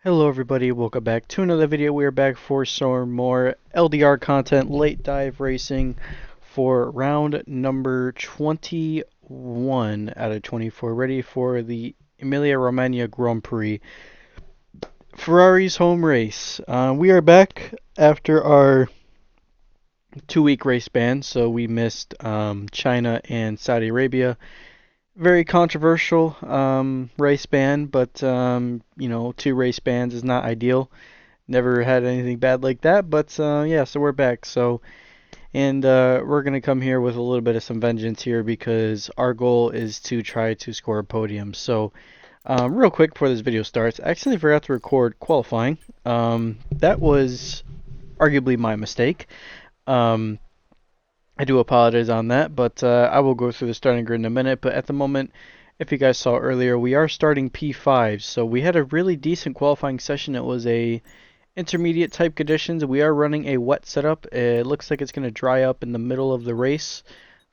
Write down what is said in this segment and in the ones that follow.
Hello everybody, welcome back to another video. We are back for some more LDR content, late dive racing for round number 21 out of 24, ready for the Emilia-Romagna Grand Prix, Ferrari's home race. We are back after our 2-week race ban, so we missed China and Saudi Arabia. Very controversial race ban, but you know, 2 race bans is not ideal. Never had anything bad like that, but yeah, so we're back. So, and we're gonna come here with a little bit of some vengeance here because our goal is to try to score a podium. So, real quick before this video starts, I accidentally forgot to record qualifying. That was arguably my mistake. Um, I do apologize on that, but I will go through the starting grid in a minute. But at the moment, if you guys saw earlier, we are starting P5. So we had a really decent qualifying session. It was a intermediate type conditions. We are running a wet setup. It looks like it's going to dry up in the middle of the race.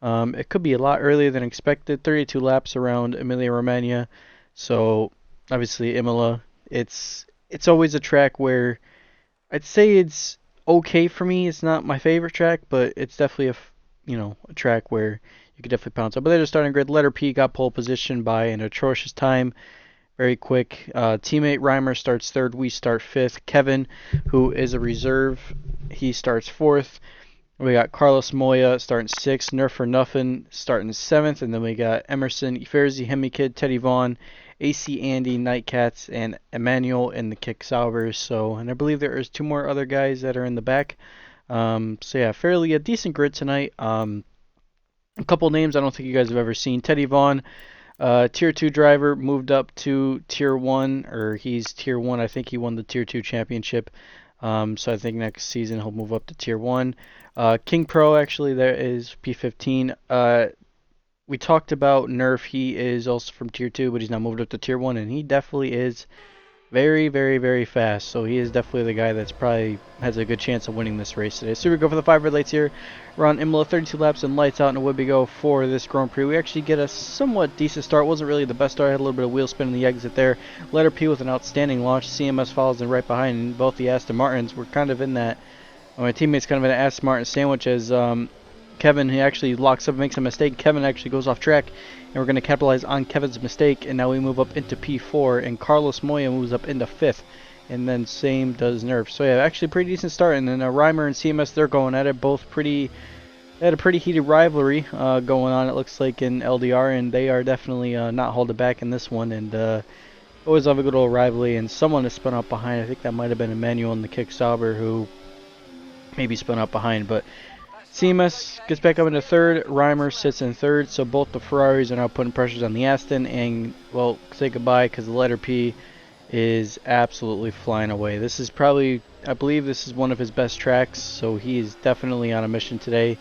It could be a lot earlier than expected. 32 laps around Emilia-Romagna. So obviously Imola, it's always a track where I'd say it's okay for me. It's not my favorite track, but it's definitely a track where you could definitely pounce up. But they're just starting grid. Letter P got pole position by an atrocious time. Very quick. Teammate Reimer starts third. We start fifth. Kevin, who is a reserve, he starts fourth. We got Carlos Moya starting sixth. Nerf for Nothing starting seventh. And then we got Emerson, Ferzi, Hemikid, Teddy Vaughn, AC Andy, Nightcats, and Emmanuel in the kick salvers. So, and I believe there is 2 more other guys that are in the back. So yeah, fairly a decent grid tonight. A couple names I don't think you guys have ever seen. Teddy Vaughn, Tier 2 driver, moved up to Tier 1, or he's Tier 1. I think he won the Tier 2 championship. So I think next season he'll move up to Tier 1. King Pro, actually, there is P15. We talked about Nerf. He is also from Tier 2, but he's now moved up to Tier 1, and he definitely is very, very, very fast. So he is definitely the guy that's probably has a good chance of winning this race today. So we go for the 5 red lights here. We're on Imola, 32 laps and lights out, and away we go for this Grand Prix. We actually get a somewhat decent start. Wasn't really the best start. I had a little bit of wheel spin in the exit there. Letter P with an outstanding launch. CMS follows in right behind, and both the Aston Martins were kind of in that. My teammate's kind of in an Aston Martin sandwich as Kevin, he actually locks up, makes a mistake. Kevin actually goes off track, and we're going to capitalize on Kevin's mistake, and now we move up into P4, and Carlos Moya moves up into 5th, and then same does Nerf. So yeah, actually pretty decent start, and then Reimer and CMS, they're going at it, both pretty, they had a pretty heated rivalry going on, it looks like, in LDR, and they are definitely not holding back in this one, and always have a good old rivalry, and someone has spun up behind. I think that might have been Emmanuel in the kick sauber who maybe spun up behind, but CMS gets back up into third. Reimer sits in third. So both the Ferraris are now putting pressures on the Aston. And, well, say goodbye because the letter P is absolutely flying away. This is probably, I believe this is one of his best tracks. So he is definitely on a mission today.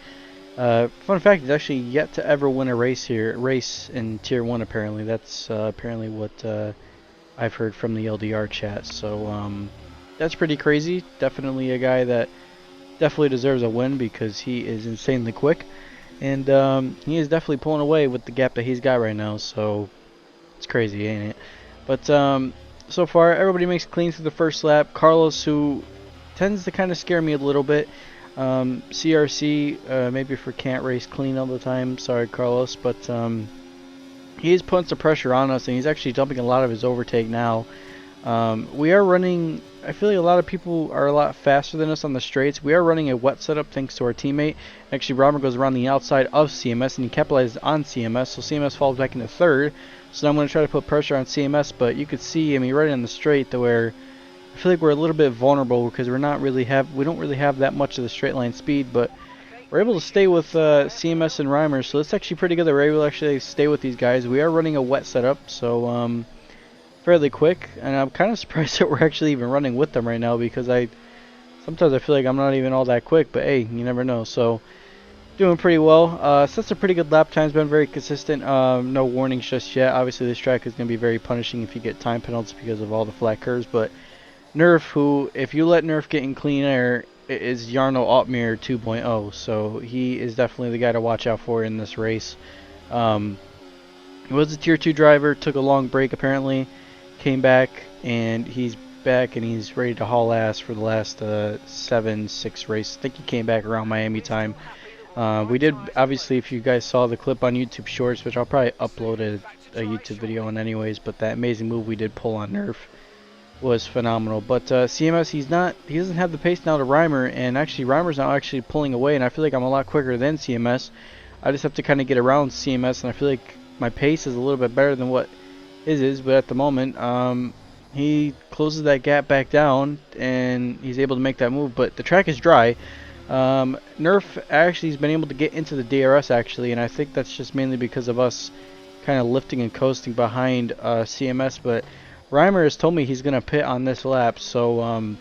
Fun fact, he's actually yet to ever win a race in Tier 1 apparently. That's apparently what I've heard from the LDR chat. So that's pretty crazy. Definitely a guy that definitely deserves a win because he is insanely quick, and he is definitely pulling away with the gap that he's got right now. So it's crazy, ain't it? But so far everybody makes clean through the first lap. Carlos, who tends to kind of scare me a little bit. CRC maybe for can't race clean all the time. Sorry, Carlos, but he is putting some pressure on us, and he's actually dumping a lot of his overtake now. We are running, I feel like a lot of people are a lot faster than us on the straights. We are running a wet setup thanks to our teammate. Actually, Robert goes around the outside of CMS, and he capitalizes on CMS, so CMS falls back into third. So now I'm going to try to put pressure on CMS, but you could see, I mean, right on the straight to where I feel like we're a little bit vulnerable because we don't really have that much of the straight line speed, but we're able to stay with CMS and Reimer, so it's actually pretty good that we're able to actually stay with these guys. We are running a wet setup, so fairly quick, and I'm kind of surprised that we're actually even running with them right now because sometimes I feel like I'm not even all that quick, but hey, you never know. So doing pretty well. Sets a pretty good lap times, been very consistent. No warnings just yet. Obviously this track is going to be very punishing if you get time penalties because of all the flat curves, but Nerf, who if you let Nerf get in clean air, is Jarno Altmir 2.0, so he is definitely the guy to watch out for in this race. He was a Tier 2 driver, took a long break apparently, came back, and he's back and he's ready to haul ass for the last 7-6 races. I think he came back around Miami time. We did, obviously, if you guys saw the clip on YouTube Shorts, which I'll probably upload a YouTube video on anyways, but that amazing move we did pull on Nerf was phenomenal. But CMS, he doesn't have the pace now to Reimer, and actually Reimer's now actually pulling away, and I feel like I'm a lot quicker than CMS. I just have to kind of get around CMS, and I feel like my pace is a little bit better than what his is, but at the moment, he closes that gap back down, and he's able to make that move, but the track is dry. Nerf actually has been able to get into the DRS actually, and I think that's just mainly because of us kind of lifting and coasting behind CMS, but Reimer has told me he's going to pit on this lap, so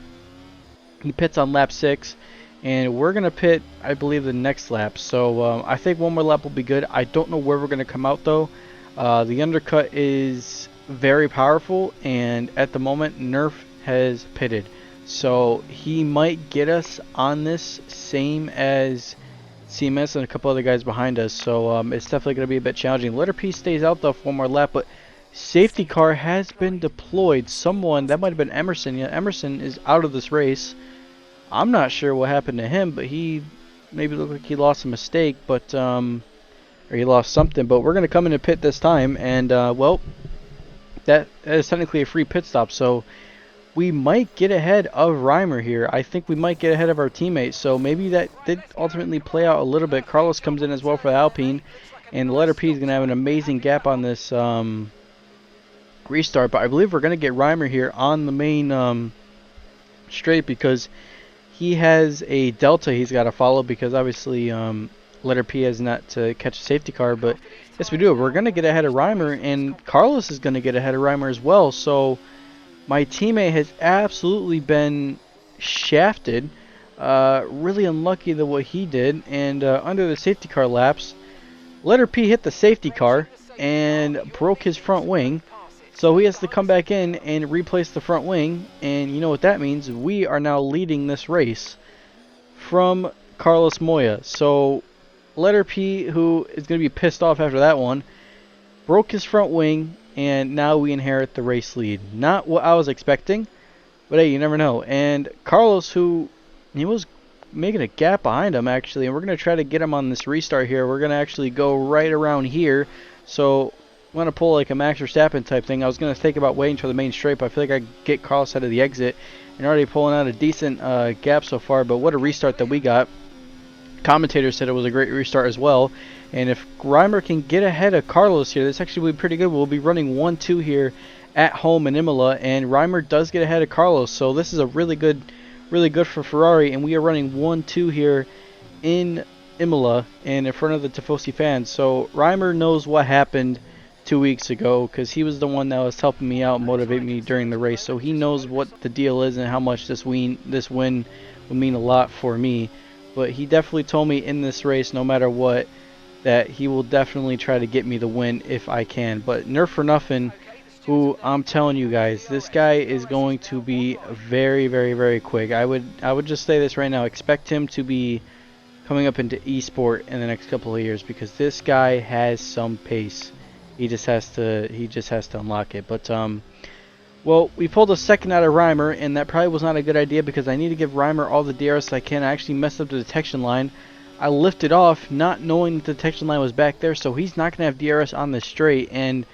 he pits on lap 6, and we're going to pit, I believe, the next lap, so I think one more lap will be good. I don't know where we're going to come out though. The undercut is very powerful, and at the moment Nerf has pitted, so he might get us on this same as CMS and a couple other guys behind us, so it's definitely going to be a bit challenging. Letter P stays out though for one more lap, but safety car has been deployed. Someone, that might have been Emerson. Yeah, Emerson is out of this race. I'm not sure what happened to him, but he maybe looked like he lost a mistake, but or he lost something. But we're going to come in and pit this time, and well, that is technically a free pit stop, so we might get ahead of Reimer here. I think we might get ahead of our teammates, so maybe that did ultimately play out a little bit. Carlos comes in as well for the Alpine, and the letter P is going to have an amazing gap on this restart, but I believe we're going to get Reimer here on the main straight because he has a delta he's got to follow, because obviously letter P has not to catch a safety car, but yes we do. We're going to get ahead of Reimer, and Carlos is going to get ahead of Reimer as well, so my teammate has absolutely been shafted. Really unlucky the what he did, and under the safety car laps, letter P hit the safety car and broke his front wing, so he has to come back in and replace the front wing, and you know what that means. We are now leading this race from Carlos Moya. So letter P, who is going to be pissed off after that one, broke his front wing, and now we inherit the race lead. Not what I was expecting, but hey, you never know. And Carlos, who he was making a gap behind him actually, and we're going to try to get him on this restart here. We're going to actually go right around here, so I'm going to pull like a Max Verstappen type thing. I was going to think about waiting for the main straight, but I feel like I get Carlos out of the exit, and already pulling out a decent gap so far, but what a restart that we got. Commentators said it was a great restart as well, and if Reimer can get ahead of Carlos here, this actually will be pretty good. We'll be running 1-2 here at home in Imola, and Reimer does get ahead of Carlos, so this is a really good for Ferrari, and we are running 1-2 here in Imola and in front of the Tifosi fans. So Reimer knows what happened 2 weeks ago, because he was the one that was helping me out, motivate me during the race, so he knows what the deal is and how much this win will mean a lot for me. But he definitely told me in this race, no matter what, that he will definitely try to get me the win if I can. But Nerf for nothing, who I'm telling you guys, this guy is going to be very, very, very quick. I would just say this right now. Expect him to be coming up into esport in the next couple of years, because this guy has some pace. He just has to unlock it. But well, we pulled a second out of Reimer, and that probably was not a good idea, because I need to give Reimer all the DRS I can. I actually messed up the detection line. I lifted off not knowing the detection line was back there, so he's not going to have DRS on this straight, and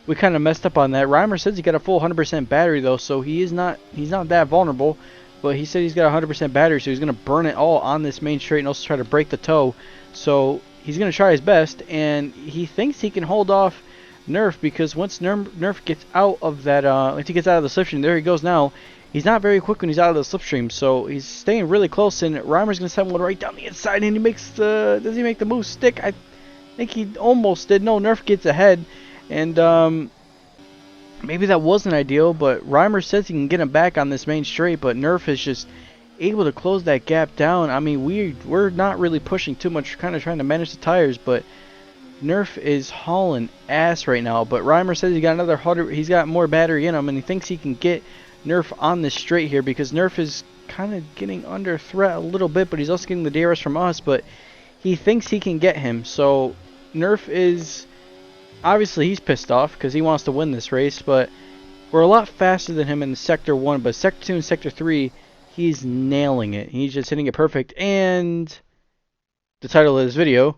we kind of messed up on that. Reimer says he got a full 100% battery though, so he's not that vulnerable, but he said he's got a 100% battery, so he's going to burn it all on this main straight and also try to break the toe. So he's going to try his best, and he thinks he can hold off Nerf, because once Nerf gets out of that, once he gets out of the slipstream, there he goes now. He's not very quick when he's out of the slipstream, so he's staying really close, and Reimer's going to send one right down the inside, and he makes does he make the move stick? I think he almost did. No, Nerf gets ahead, and maybe that wasn't ideal, but Reimer says he can get him back on this main straight, but Nerf is just able to close that gap down. I mean, we're not really pushing too much, kind of trying to manage the tires, but Nerf is hauling ass right now. But Reimer says he got another 100, he's got more battery in him, and he thinks he can get Nerf on this straight here, because Nerf is kind of getting under threat a little bit, but he's also getting the DRS from us, but he thinks he can get him. So Nerf is, obviously he's pissed off because he wants to win this race, but We're a lot faster than him in Sector 1, but Sector 2 and Sector 3, he's nailing it. He's just hitting it perfect. And the title of this video,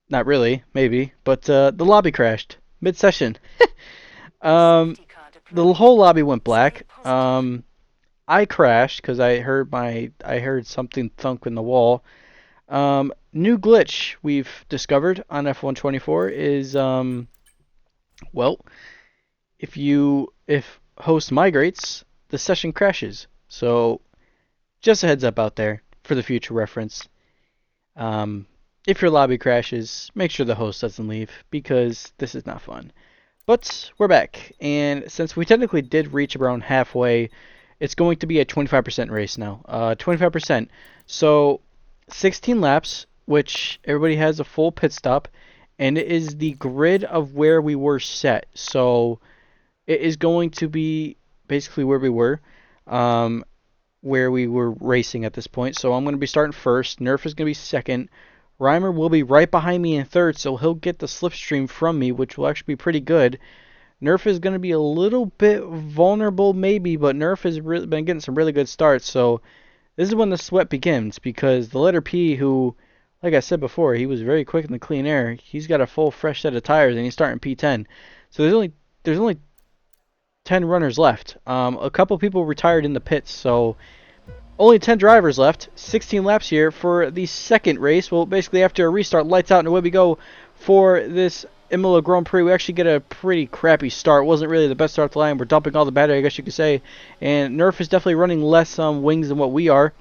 not really, maybe, but the lobby crashed mid-session. The whole lobby went black. I crashed because I heard something thunk in the wall. New glitch we've discovered on F124 is well, if host migrates, the session crashes. So just a heads up out there for the future reference. If your lobby crashes, make sure the host doesn't leave because this is not fun. But we're back, and since we technically did reach around halfway, it's going to be a 25% race now. 25%. So 16 laps, which everybody has a full pit stop, and it is the grid of where we were set. So it is going to be basically where we were racing at this point. So I'm going to be starting first. Nerf is going to be second. Reimer will be right behind me in third, so he'll get the slipstream from me, which will actually be pretty good. Nerf is going to be a little bit vulnerable, maybe, but Nerf has been getting some really good starts. So this is when the sweat begins, because the letter P, who, like I said before, he was very quick in the clean air. He's got a full fresh set of tires, and he's starting P10. So there's only 10 runners left. A couple people retired in the pits, so only 10 drivers left. 16 laps here for the second race. Well, basically after a restart, lights out, and away we go for this Imola Grand Prix. We actually get a pretty crappy start. Wasn't really the best start to the line. We're dumping all the battery, I guess you could say. And Nerf is definitely running less wings than what we are.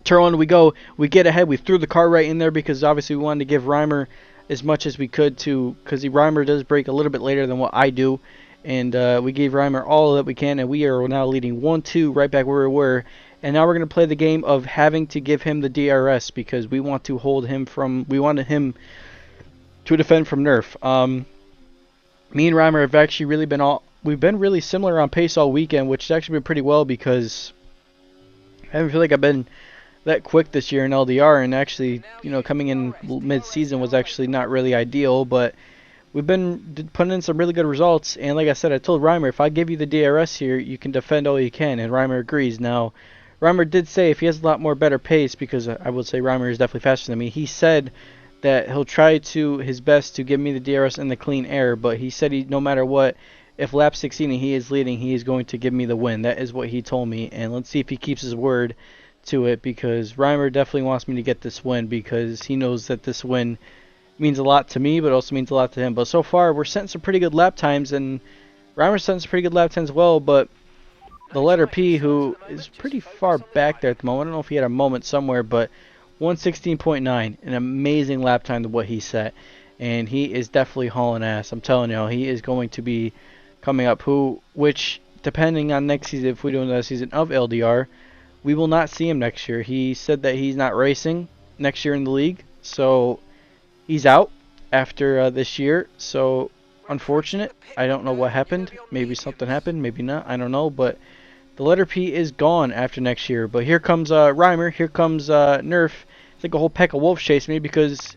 Turn on we go. We get ahead. We threw the car right in there because obviously we wanted to give Reimer as much as we could to, because Reimer does break a little bit later than what I do. And we gave Reimer all that we can, and we are now leading 1-2 right back where we were. And now we're going to play the game of having to give him the DRS because we want to hold him from, we wanted him to defend from Nerf. Me and Reimer have actually really we've been really similar on pace all weekend, which has actually been pretty well because I don't feel like I've been that quick this year in LDR, and actually, coming in mid-season was actually not really ideal, but we've been putting in some really good results. And like I said, I told Reimer, if I give you the DRS here, you can defend all you can, and Reimer agrees. Now, Reimer did say if he has a lot more better pace, because I would say Reimer is definitely faster than me, he said that he'll try his best to give me the DRS in the clean air, but he said no matter what, if lap 16 and he is leading, he is going to give me the win. That is what he told me, and let's see if he keeps his word to it, because Reimer definitely wants me to get this win, because he knows that this win means a lot to me, but also means a lot to him. But so far, we're setting some pretty good lap times, and Reimer's setting some pretty good lap times as well, but the letter P, who is pretty far back there at the moment, I don't know if he had a moment somewhere, but 116.9, an amazing lap time to what he set, and he is definitely hauling ass. I'm telling you, he is going to be coming up, which, depending on next season, if we do another season of LDR, we will not see him next year. He said that he's not racing next year in the league, so he's out after this year, so unfortunate. I don't know what happened. Maybe something happened, maybe not, I don't know, but the letter P is gone after next year. But here comes Reimer, here comes Nerf. It's like a whole pack of wolves chasing me, because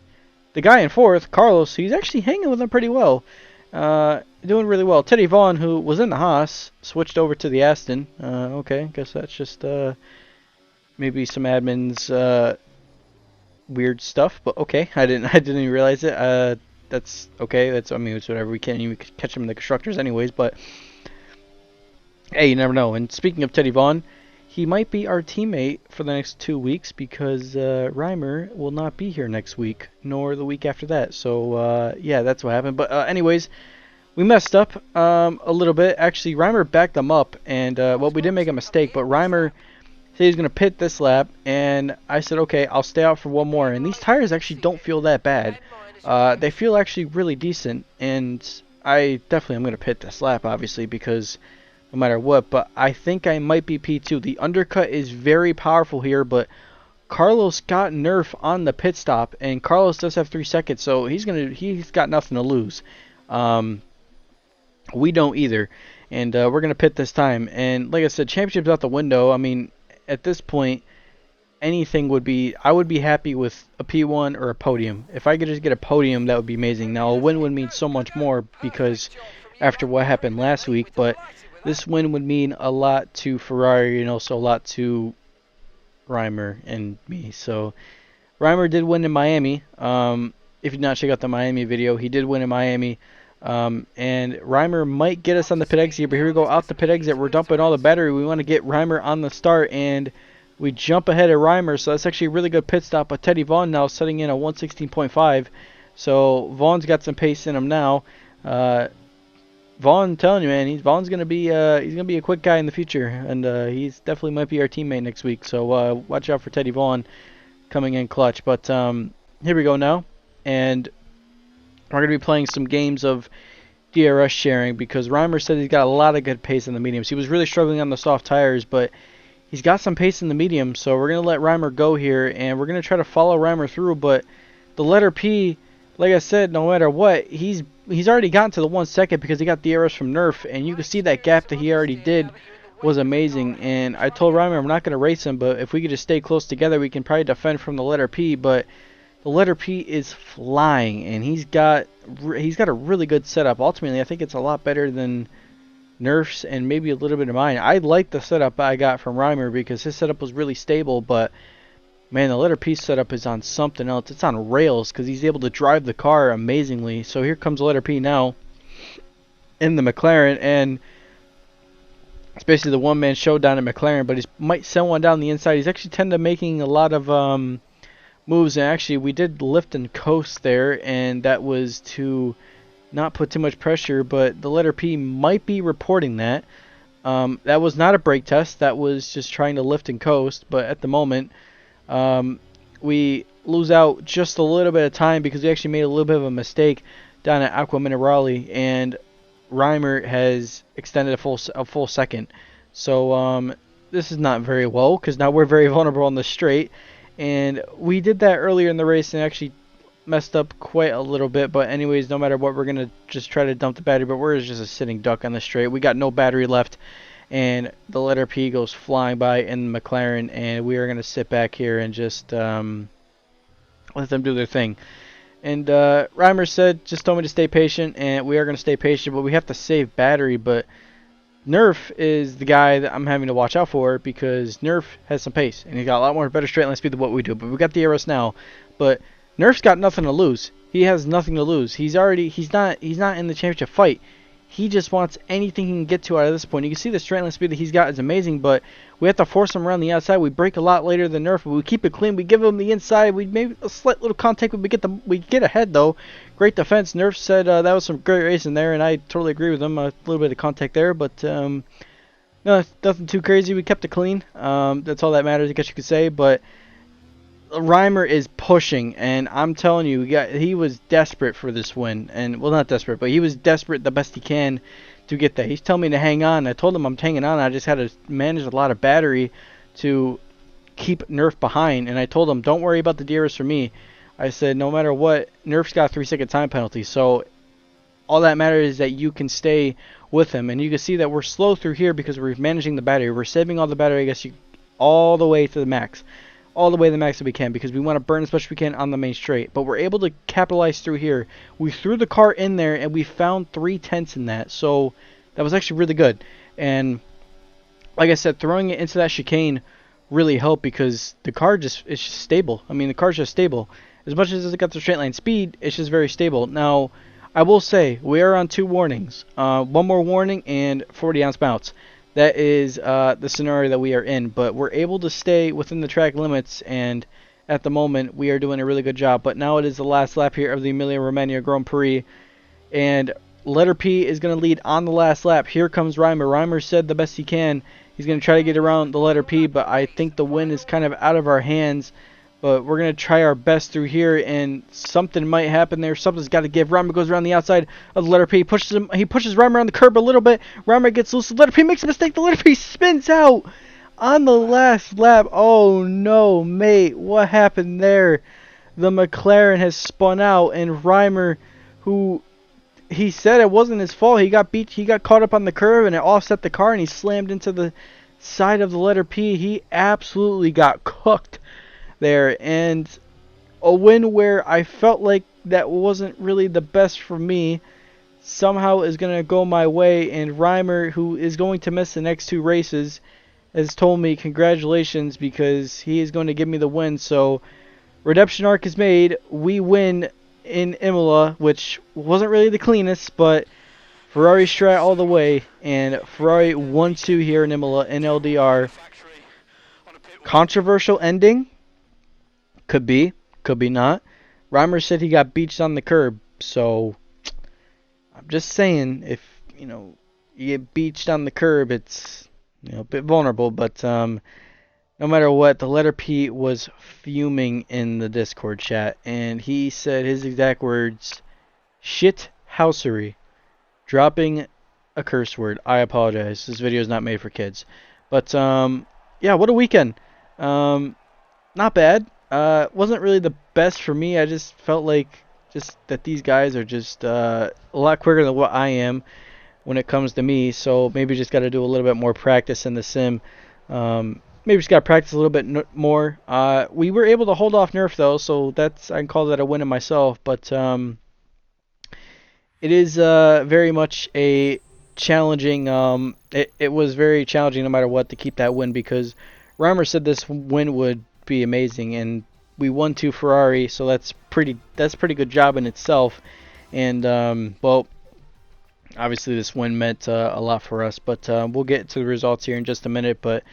the guy in fourth, Carlos, he's actually hanging with him pretty well. Doing really well. Teddy Vaughn, who was in the Haas, switched over to the Aston. Okay, I guess that's just maybe some admin's weird stuff, but okay. I didn't even realize it. That's okay. It's whatever. We can't even catch him in the constructors anyways, but hey, you never know. And speaking of Teddy Vaughn, he might be our teammate for the next 2 weeks, because Reimer will not be here next week, nor the week after that. So yeah, that's what happened. But anyways, we messed up a little bit. Actually, Reimer backed them up, and well, we did make a mistake, but Reimer said he's going to pit this lap, and I said, okay, I'll stay out for one more. And these tires actually don't feel that bad. They feel actually really decent, and I definitely am going to pit this lap, obviously, because no matter what, but I think I might be P2. The undercut is very powerful here, but Carlos got Nerf on the pit stop, and Carlos does have 3 seconds, so he's got nothing to lose. We don't either, and we're gonna pit this time. And like I said, championship's out the window. I mean, at this point, I would be happy with a P1 or a podium. If I could just get a podium, that would be amazing. Now, a win would mean so much more, because after what happened last week. But this win would mean a lot to Ferrari and also a lot to Reimer and me. So Reimer did win in Miami. If you did not check out the Miami video, he did win in Miami. And Reimer might get us on the pit exit here, but here we go out the pit exit. We're dumping all the battery. We want to get Reimer on the start, and we jump ahead of Reimer, so that's actually a really good pit stop. But Teddy Vaughn now setting in a 116.5, so Vaughn's got some pace in him now. Vaughn, telling you, man, Vaughn's gonna be he's gonna be a quick guy in the future, and he's definitely might be our teammate next week. So watch out for Teddy Vaughn coming in clutch. But here we go now, and we're going to be playing some games of DRS sharing because Reimer said he's got a lot of good pace in the mediums. He was really struggling on the soft tires, but he's got some pace in the medium, so we're going to let Reimer go here, and we're going to try to follow Reimer through. But the letter P, like I said, no matter what, he's already gotten to the 1 second because he got DRS from Nerf, and you can see that gap that he already did was amazing. And I told Reimer I'm not going to race him, but if we could just stay close together, we can probably defend from the letter P. But the letter P is flying, and he's got a really good setup. Ultimately, I think it's a lot better than Nerf's and maybe a little bit of mine. I like the setup I got from Reimer because his setup was really stable, but man, the letter P setup is on something else. It's on rails because he's able to drive the car amazingly. So here comes the letter P now in the McLaren, and it's basically the one-man showdown in McLaren, but he might send one down the inside. He's actually tend to making a lot of moves, and actually we did lift and coast there, and that was to not put too much pressure, but the letter P might be reporting that. That was not a brake test, that was just trying to lift and coast, but at the moment we lose out just a little bit of time because we actually made a little bit of a mistake down at Aqua Minerale, and Reimer has extended a full second. So this is not very well because now we're very vulnerable on the straight. And we did that earlier in the race and actually messed up quite a little bit. But anyways, no matter what, we're going to just try to dump the battery. But we're just a sitting duck on the straight. We got no battery left. And the letter P goes flying by in the McLaren. And we are going to sit back here and just let them do their thing. And Reimer said, just told me to stay patient. And we are going to stay patient. But we have to save battery. But Nerf is the guy that I'm having to watch out for because Nerf has some pace and he's got a lot more better straight line speed than what we do. But we got the DRS now, but Nerf's got nothing to lose. He has nothing to lose. He's not in the championship fight. He just wants anything he can get to out of this point. You can see the straight line speed that he's got is amazing, but we have to force him around the outside. We break a lot later than Nerf, but we keep it clean. We give him the inside. We maybe a slight little contact, but we get ahead though. Great defense. Nerf said that was some great racing there, and I totally agree with him. A little bit of contact there, but no, nothing too crazy. We kept it clean. That's all that matters, I guess you could say. But Reimer is pushing, and I'm telling you, he was desperate for this win. And well, not desperate, but he was desperate the best he can to get that. He's telling me to hang on. I told him I'm hanging on. I just had to manage a lot of battery to keep Nerf behind. And I told him, don't worry about the DRS for me. I said, no matter what, Nerf's got a 3-second time penalty. So all that matters is that you can stay with him. And you can see that we're slow through here because we're managing the battery. We're saving all the battery, I guess, all the way to the max. All the way to the max that we can because we want to burn as much as we can on the main straight. But we're able to capitalize through here. We threw the car in there and we found 3/10 in that. So that was actually really good. And like I said, throwing it into that chicane really helped because the car is just stable. I mean, the car's just stable. As much as it's got the straight line speed, it's just very stable. Now, I will say, we are on 2 warnings. One more warning and 40-ounce bounce. That is the scenario that we are in, but we're able to stay within the track limits, and at the moment we are doing a really good job. But now it is the last lap here of the Emilia-Romagna Grand Prix, and letter P is going to lead on the last lap. Here comes Reimer. Reimer said the best he can. He's going to try to get around the letter P, but I think the win is kind of out of our hands. But we're going to try our best through here, and something might happen there. Something's got to give. Reimer goes around the outside of the letter P. He pushes Reimer around the curb a little bit. Reimer gets loose. The letter P makes a mistake. The letter P spins out on the last lap. Oh, no, mate. What happened there? The McLaren has spun out, and Reimer, who he said it wasn't his fault. He got beat. He got caught up on the curve, and it offset the car, and he slammed into the side of the letter P. He absolutely got cooked there, and a win where I felt like that wasn't really the best for me. somehow is going to go my way, and Reimer, who is going to miss the next 2 races, has told me congratulations because he is going to give me the win. So redemption arc is made. We win in Imola, which wasn't really the cleanest, but Ferrari strat all the way, and Ferrari 1-2 here in Imola in LDR. Controversial ending? Could be not. Reimer said he got beached on the curb, so I'm just saying, if you get beached on the curb, it's a bit vulnerable. But no matter what, the letter P was fuming in the Discord chat, and he said his exact words: "Shit housery," dropping a curse word. I apologize. This video is not made for kids. But yeah, what a weekend. Not bad. Wasn't really the best for me. I just felt like that these guys are just a lot quicker than what I am when it comes to me. So maybe just got to do a little bit more practice in the sim. Maybe just got to practice a little bit more. We were able to hold off Nerf though, so I can call that a win in myself. But it is very much a challenging. It was very challenging no matter what to keep that win, because Reimer said this win would be amazing, and we won to Ferrari, so that's pretty good job in itself. And well, obviously this win meant a lot for us, but we'll get to the results here in just a minute. But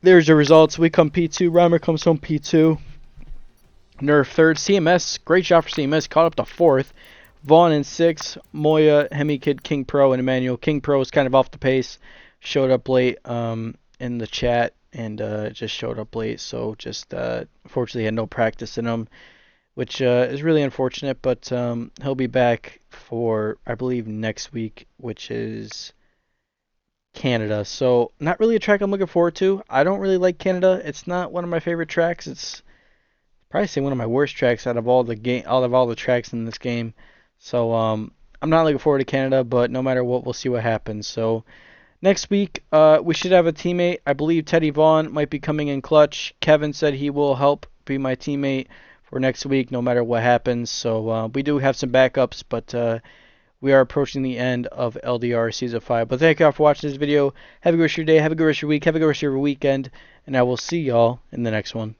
there's the results. We come P2. Reimer comes home P2. Nerf third. CMS, great job for CMS. Caught up to fourth. Vaughn in 6th. Moya, Hemikid, King Pro, and Emmanuel. King Pro was kind of off the pace. Showed up late in the chat, and just showed up late. So just unfortunately had no practice in him, which is really unfortunate. But he'll be back for, I believe, next week, which is Canada. So not really a track I'm looking forward to. I don't really like Canada. It's not one of my favorite tracks. It's probably say one of my worst tracks out of all the tracks in this game. So I'm not looking forward to Canada, but no matter what, we'll see what happens. So next week we should have a teammate. I believe Teddy Vaughn might be coming in clutch. Kevin said he will help be my teammate for next week, no matter what happens. So we do have some backups, but we are approaching the end of LDR Season 5. But thank you all for watching this video. Have a good rest of your day. Have a good rest of your week. Have a good rest of your weekend. And I will see y'all in the next one.